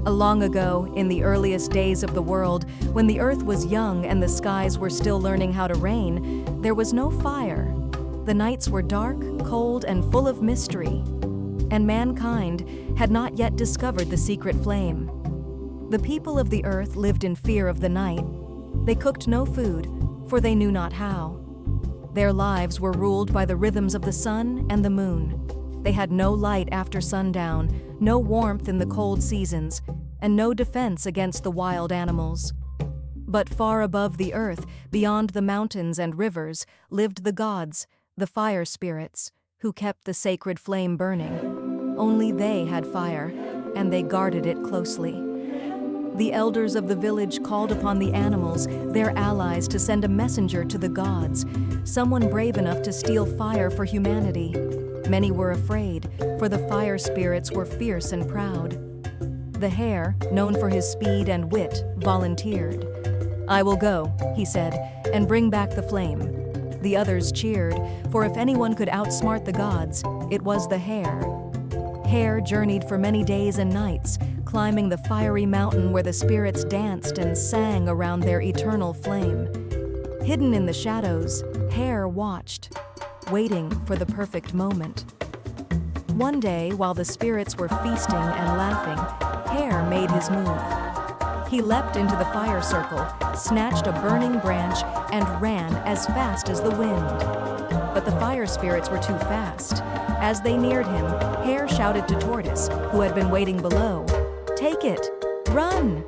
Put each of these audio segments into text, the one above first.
Long ago, in the earliest days of the world, when the earth was young and the skies were still learning how to rain, there was no fire. The nights were dark, cold, and full of mystery, and mankind had not yet discovered the secret flame. The people of the earth lived in fear of the night. They cooked no food, for they knew not how. Their lives were ruled by the rhythms of the sun and the moon. They had no light after sundown, no warmth in the cold seasons, and no defense against the wild animals. But far above the earth, beyond the mountains and rivers, lived the gods, the fire spirits, who kept the sacred flame burning. Only they had fire, and they guarded it closely. The elders of the village called upon the animals, their allies, to send a messenger to the gods, someone brave enough to steal fire for humanity. Many were afraid, for the fire spirits were fierce and proud. The hare, known for his speed and wit, volunteered. "I will go," he said, "and bring back the flame." The others cheered, for if anyone could outsmart the gods, it was the hare. Hare journeyed for many days and nights, climbing the fiery mountain where the spirits danced and sang around their eternal flame. Hidden in the shadows, Hare watched, waiting for the perfect moment. One day, while the spirits were feasting and laughing, Hare made his move. He leapt into the fire circle, snatched a burning branch, and ran as fast as the wind. But the fire spirits were too fast. As they neared him, Hare shouted to Tortoise, who had been waiting below, "Take it! Run!"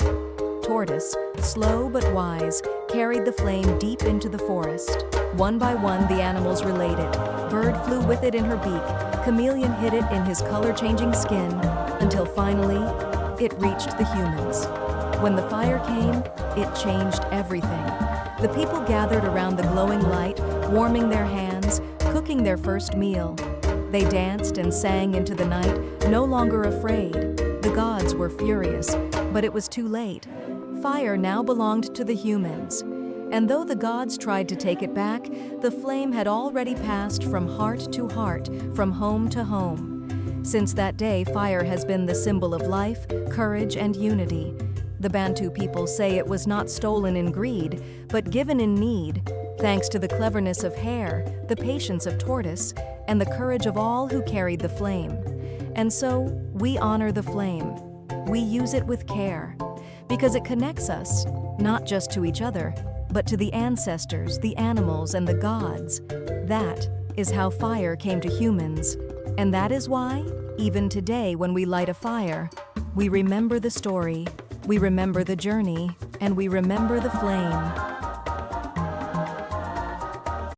Tortoise, slow but wise, carried the flame deep into the forest. One by one, the animals relayed it. Bird flew with it in her beak, chameleon hid it in his color-changing skin, until finally, it reached the humans. When the fire came, it changed everything. The people gathered around the glowing light, warming their hands, cooking their first meal. They danced and sang into the night, no longer afraid. The gods were furious, but it was too late. Fire now belonged to the humans. And though the gods tried to take it back, the flame had already passed from heart to heart, from home to home. Since that day, fire has been the symbol of life, courage, and unity. The Bantu people say it was not stolen in greed, but given in need, thanks to the cleverness of Hare, the patience of Tortoise, and the courage of all who carried the flame. And so, we honor the flame. We use it with care, because it connects us, not just to each other, but to the ancestors, the animals, and the gods. That is how fire came to humans. And that is why, even today when we light a fire, we remember the story, we remember the journey, and we remember the flame.